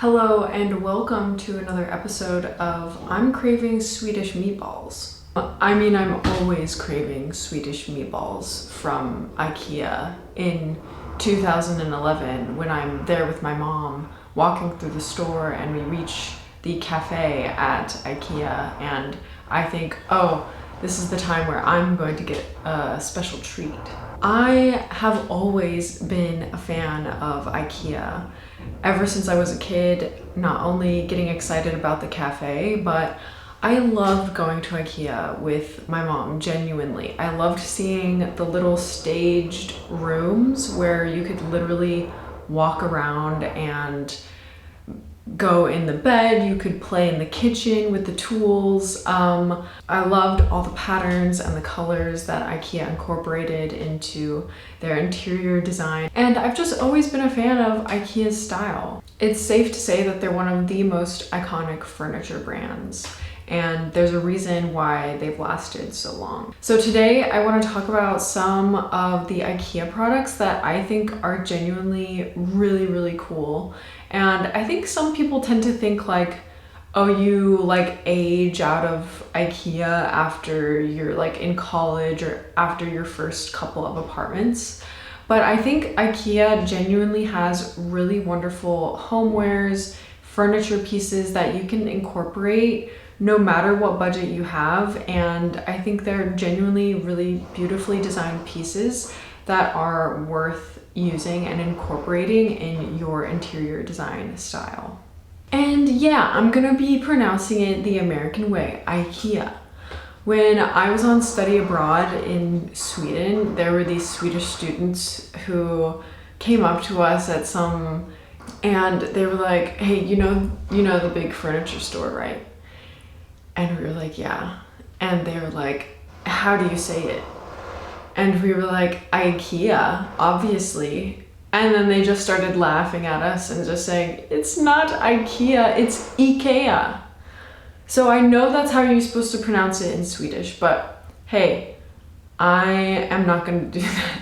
Hello and welcome to another episode of I'm Craving Swedish Meatballs. I'm always craving Swedish meatballs from IKEA. In 2011, when I'm there with my mom, walking through the store and we reach the cafe at IKEA and I think, oh, this is the time where I'm going to get a special treat. I have always been a fan of IKEA. Ever since I was a kid, not only getting excited about the cafe, but I loved going to IKEA with my mom, genuinely. I loved seeing the little staged rooms where you could literally walk around and go in the bed, you could play in the kitchen with the tools. I loved all the patterns and the colors that IKEA incorporated into their interior design. And I've just always been a fan of IKEA's style. It's safe to say that they're one of the most iconic furniture brands, and there's a reason why they've lasted so long. So today I want to talk about some of the IKEA products that I think are genuinely really cool. And I think some people tend to think like, oh, you like age out of IKEA after you're like in college or after your first couple of apartments. But I think IKEA genuinely has really wonderful homewares, furniture pieces that you can incorporate no matter what budget you have. And I think they're genuinely really beautifully designed pieces that are worth using and incorporating in your interior design style. And yeah, I'm gonna be pronouncing it the American way, IKEA. When I was on study abroad in Sweden, there were these Swedish students who came up to us at and they were like, hey, you know the big furniture store, right? And we were like, yeah. And they were like, how do you say it? And we were like, IKEA, obviously. And then they just started laughing at us and just saying, it's not IKEA, it's IKEA. So I know that's how you're supposed to pronounce it in Swedish, but hey, I am not gonna do that.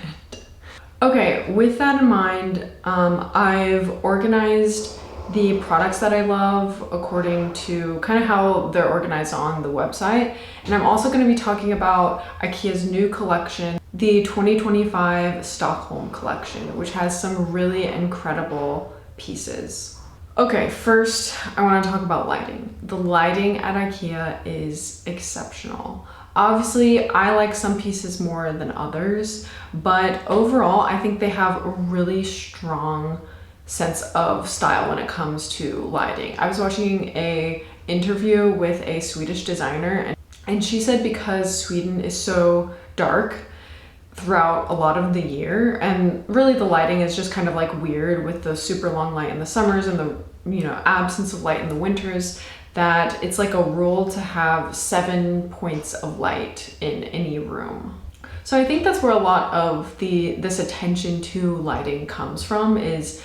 Okay, with that in mind, I've organized the products that I love according to kind of how they're organized on the website. And I'm also going to be talking about IKEA's new collection, the 2025 Stockholm collection, which has some really incredible pieces. Okay, first I want to talk about lighting. The lighting at IKEA is exceptional. Obviously, I like some pieces more than others, but overall, I think they have a really strong sense of style when it comes to lighting. I was watching an interview with a Swedish designer, and she said because Sweden is so dark throughout a lot of the year, and really the lighting is just kind of like weird with the super long light in the summers and the absence of light in the winters, that it's like a rule to have 7 points of light in any room. So I think that's where a lot of this attention to lighting comes from, is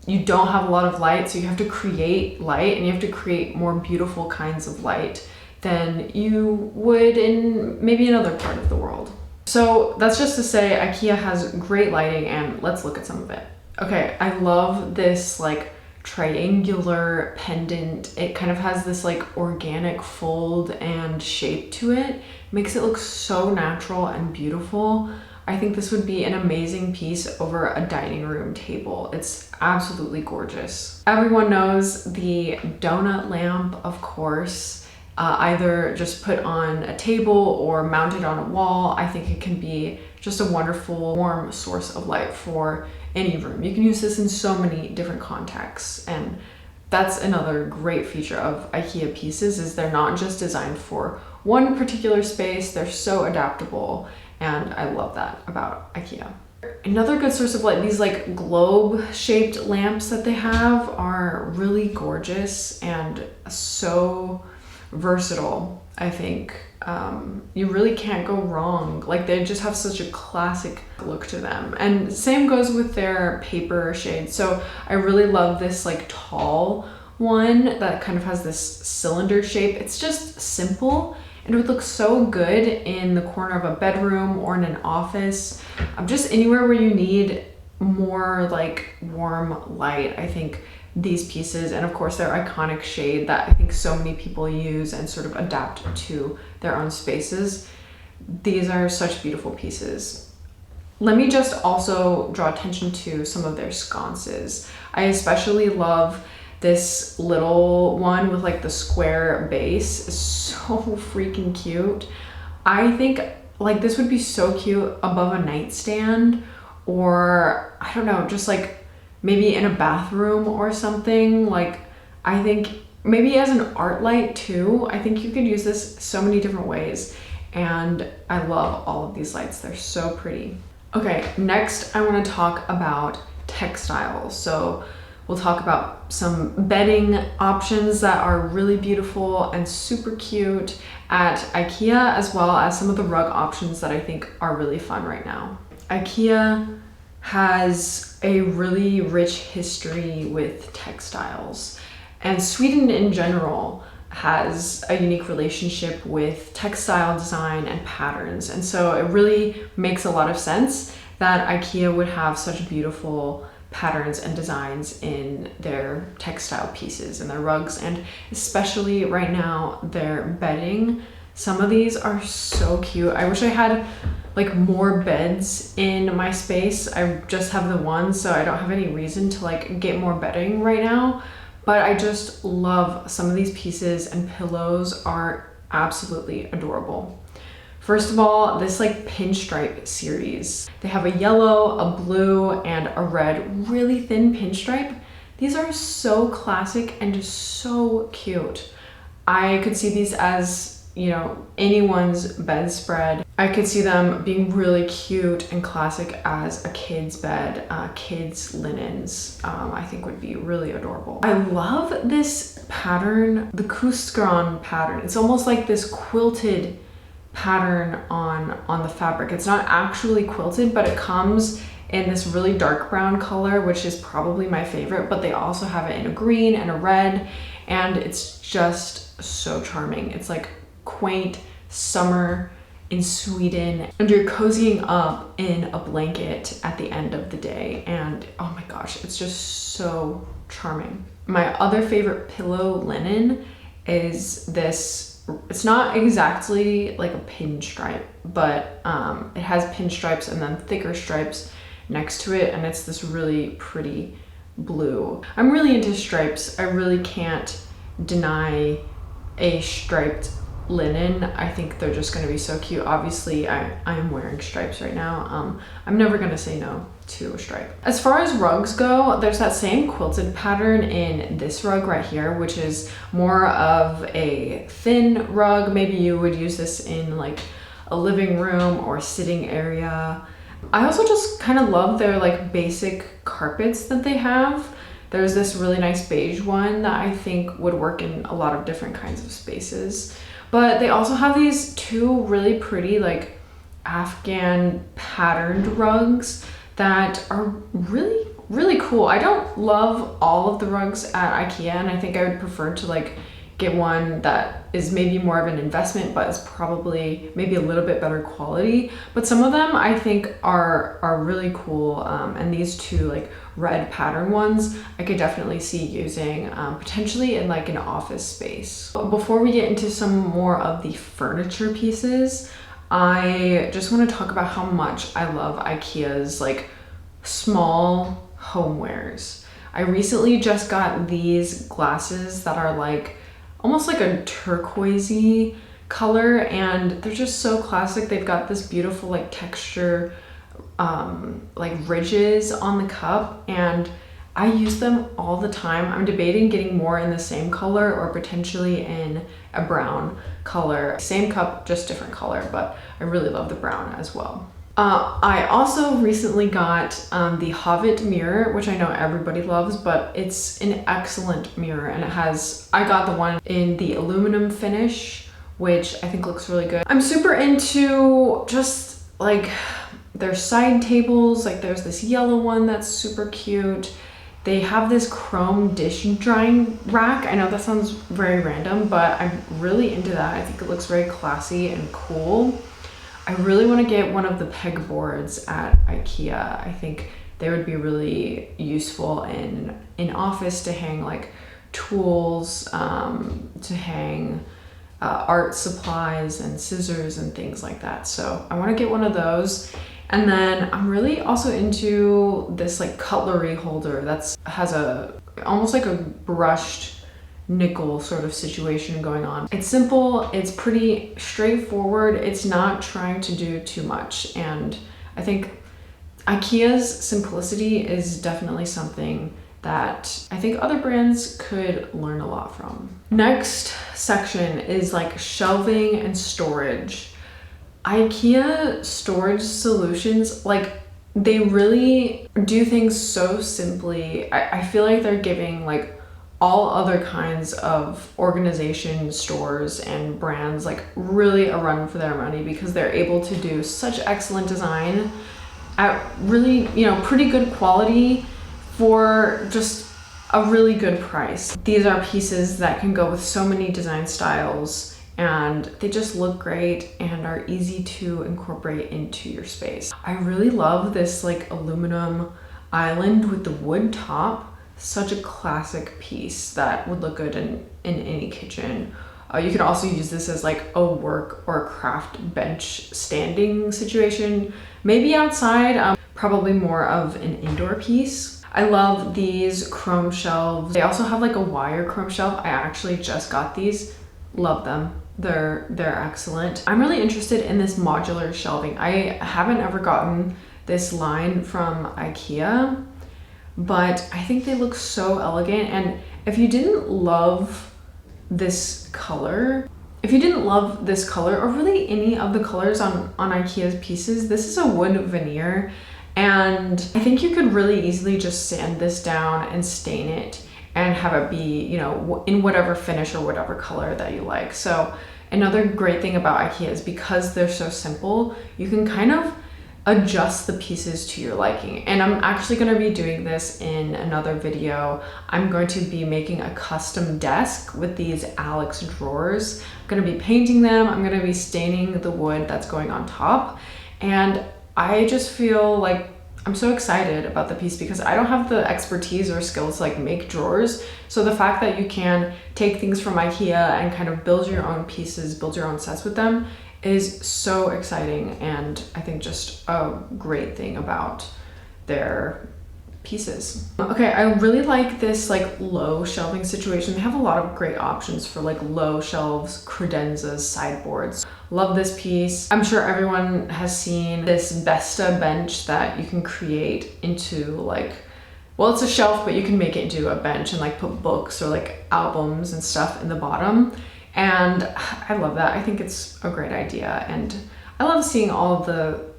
you don't have a lot of light, so you have to create light, and you have to create more beautiful kinds of light than you would in maybe another part of the world. So that's just to say IKEA has great lighting, and let's look at some of it. Okay, I love this like triangular pendant. It kind of has this like organic fold and shape to it. Makes it look so natural and beautiful. I think this would be an amazing piece over a dining room table. It's absolutely gorgeous. Everyone knows the donut lamp, of course, either just put on a table or mounted on a wall. I think it can be just a wonderful warm source of light for any room. You can use this in so many different contexts, and that's another great feature of IKEA pieces, is they're not just designed for one particular space, they're so adaptable. And I love that about IKEA. Another good source of light, these like globe-shaped lamps that they have are really gorgeous and so versatile, I think. You really can't go wrong. Like, they just have such a classic look to them. And same goes with their paper shades. So I really love this like tall one that kind of has this cylinder shape. It's just simple, and it would look so good in the corner of a bedroom or in an office. Just anywhere where you need more like warm light. I think these pieces, and of course their iconic shade that I think so many people use and sort of adapt to their own spaces. These are such beautiful pieces. Let me just also draw attention to some of their sconces. I especially love this little one with like the square base. It's so freaking cute. I think like this would be so cute above a nightstand, or I don't know, just like maybe in a bathroom or something. Like I think maybe as an art light too. I think you could use this so many different ways, and I love all of these lights. They're so pretty. Okay, next I want to talk about textiles. So we'll talk about some bedding options that are really beautiful and super cute at IKEA, as well as some of the rug options that I think are really fun right now. IKEA has a really rich history with textiles, and Sweden in general has a unique relationship with textile design and patterns. And so it really makes a lot of sense that IKEA would have such beautiful patterns and designs in their textile pieces and their rugs, and especially right now their bedding. Some of these are so cute. I wish I had like more beds in my space. I just have the one, so I don't have any reason to like get more bedding right now. But I just love some of these pieces, and pillows are absolutely adorable. First of all, this like pinstripe series. They have a yellow, a blue, and a red, really thin pinstripe. These are so classic and just so cute. I could see these as, you know, anyone's bedspread. I could see them being really cute and classic as a kid's bed, kids' linens. I think would be really adorable. I love this pattern, the Kustgran pattern. It's almost like this quilted pattern on the fabric. It's not actually quilted, but it comes in this really dark brown color, which is probably my favorite, but they also have it in a green and a red, and it's just so charming. It's like quaint summer in Sweden, and you're cozying up in a blanket at the end of the day, and oh my gosh, it's just so charming. My other favorite pillow linen is this. It's not exactly like a pinstripe, but it has pinstripes and then thicker stripes next to it, and it's this really pretty blue. I'm really into stripes. I really can't deny a striped linen. I think they're just going to be so cute. Obviously I am wearing stripes right now. I'm never going to say no to a stripe. As far as rugs go, there's that same quilted pattern in this rug right here, which is more of a thin rug. Maybe you would use this in like a living room or sitting area. I also just kind of love their like basic carpets that they have. There's this really nice beige one that I think would work in a lot of different kinds of spaces. But they also have these two really pretty like Afghan patterned rugs that are really, really cool. I don't love all of the rugs at IKEA, and I think I would prefer to like get one that is maybe more of an investment, but is probably maybe a little bit better quality. But some of them I think are really cool, and these two like red pattern ones I could definitely see using potentially in like an office space. But before we get into some more of the furniture pieces, I just want to talk about how much I love IKEA's like small homewares. I recently just got these glasses that are like almost like a turquoisey color, and they're just so classic. They've got this beautiful like texture, like ridges on the cup, and I use them all the time. I'm debating getting more in the same color or potentially in a brown color. Same cup, just different color, but I really love the brown as well. I also recently got the Hobbit mirror, which I know everybody loves, but it's an excellent mirror, and I got the one in the aluminum finish, which I think looks really good. I'm super into just like their side tables. Like there's this yellow one that's super cute. They have this chrome dish drying rack. I know that sounds very random, but I'm really into that. I think it looks very classy and cool. I really want to get one of the pegboards at IKEA. I think they would be really useful in office to hang like tools, to hang art supplies and scissors and things like that. So I want to get one of those. And then I'm really also into this like cutlery holder that's has almost like a brushed nickel sort of situation going on. It's simple, it's pretty straightforward, it's not trying to do too much, and I think IKEA's simplicity is definitely something that I think other brands could learn a lot from. Next section is like shelving and storage. IKEA storage solutions, like they really do things so simply. I feel like they're giving like all other kinds of organization, stores, and brands like really a run for their money because they're able to do such excellent design at really, pretty good quality for just a really good price. These are pieces that can go with so many design styles, and they just look great and are easy to incorporate into your space. I really love this like aluminum island with the wood top. Such a classic piece that would look good in any kitchen. You could also use this as like a work or craft bench standing situation, maybe outside, probably more of an indoor piece. I love these chrome shelves. They also have like a wire chrome shelf. I actually just got these. Love them. They're excellent. I'm really interested in this modular shelving. I haven't ever gotten this line from IKEA, but I think they look so elegant. And if you didn't love this color, or really any of the colors on IKEA's pieces, this is a wood veneer, and I think you could really easily just sand this down and stain it and have it be, in whatever finish or whatever color that you like. So another great thing about IKEA is because they're so simple, you can kind of adjust the pieces to your liking. And I'm actually going to be doing this in another video. I'm going to be making a custom desk with these Alex drawers. I'm going to be painting them. I'm going to be staining the wood that's going on top. And I just feel like I'm so excited about the piece because I don't have the expertise or skills to like make drawers. So the fact that you can take things from IKEA and kind of build your own pieces, build your own sets with them is so exciting, and I think just a great thing about their pieces. Okay, I really like this like low shelving situation. They have a lot of great options for like low shelves, credenzas, sideboards. Love this piece. I'm sure everyone has seen this Vesta bench that you can create into like, well, it's a shelf, but you can make it into a bench and like put books or like albums and stuff in the bottom. And I love that. I think it's a great idea. And I love seeing all of the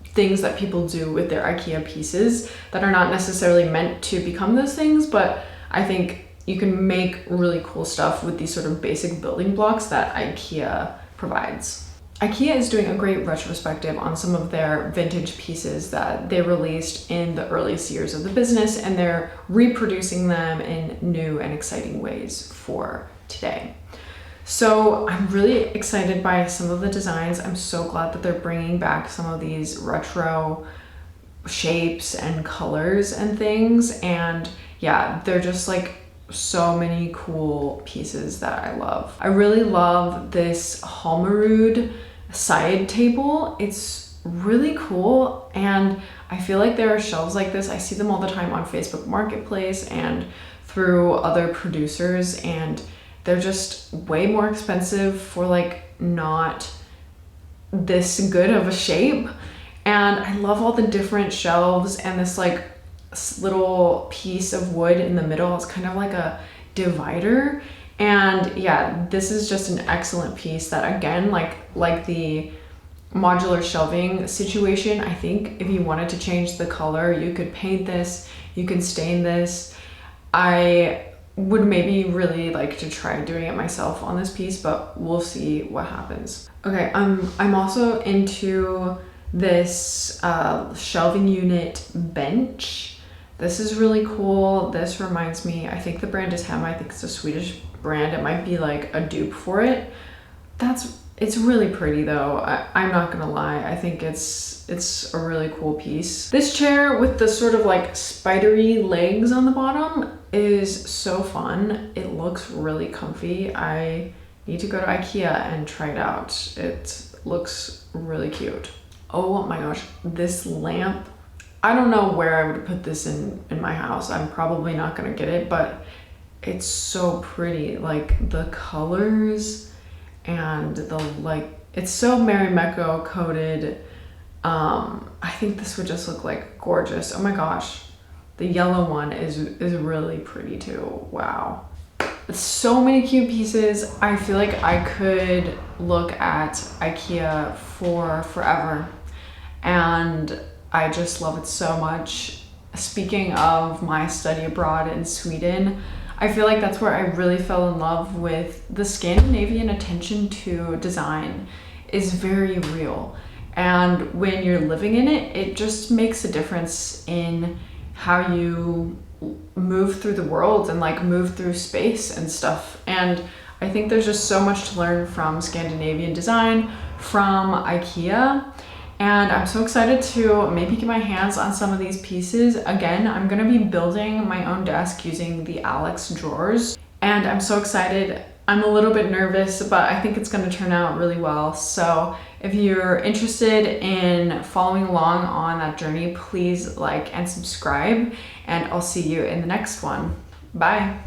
things that people do with their IKEA pieces that are not necessarily meant to become those things, but I think you can make really cool stuff with these sort of basic building blocks that IKEA provides. IKEA is doing a great retrospective on some of their vintage pieces that they released in the earliest years of the business, and they're reproducing them in new and exciting ways for today. So I'm really excited by some of the designs. I'm so glad that they're bringing back some of these retro shapes and colors and things. And yeah, they're just like so many cool pieces that I love. I really love this Homewares side table. It's really cool, and I feel like there are shelves like this. I see them all the time on Facebook Marketplace and through other producers, and they're just way more expensive for like not this good of a shape. And I love all the different shelves, and this like little piece of wood in the middle is kind of like a divider. And yeah, this is just an excellent piece that, again, like the modular shelving situation, I think if you wanted to change the color, you could paint this, you can stain this. I would maybe really like to try doing it myself on this piece, but we'll see what happens. Okay, I'm also into this shelving unit bench. This is really cool. This reminds me, I think the brand is Hem. I think it's a Swedish brand. It might be like a dupe for it. It's really pretty though. I'm not gonna lie. I think it's a really cool piece. This chair with the sort of like spidery legs on the bottom is so fun. It looks really comfy. I need to go to IKEA and try it out. It looks really cute. Oh my gosh, this lamp. I don't know where I would put this in my house. I'm probably not gonna get it, but it's so pretty. Like the colors and the like, it's so Marimekko coated. I think this would just look like gorgeous. Oh my gosh, the yellow one is really pretty too. Wow, so many cute pieces. I feel like I could look at IKEA for forever, and I just love it so much. Speaking of my study abroad in Sweden, I feel like that's where I really fell in love with the Scandinavian attention to design is very real. And when you're living in it, it just makes a difference in how you move through the world and like move through space and stuff. And I think there's just so much to learn from Scandinavian design, from IKEA. And I'm so excited to maybe get my hands on some of these pieces. Again, I'm gonna be building my own desk using the Alex drawers. And I'm so excited. I'm a little bit nervous, but I think it's gonna turn out really well. So if you're interested in following along on that journey, please like and subscribe, and I'll see you in the next one. Bye.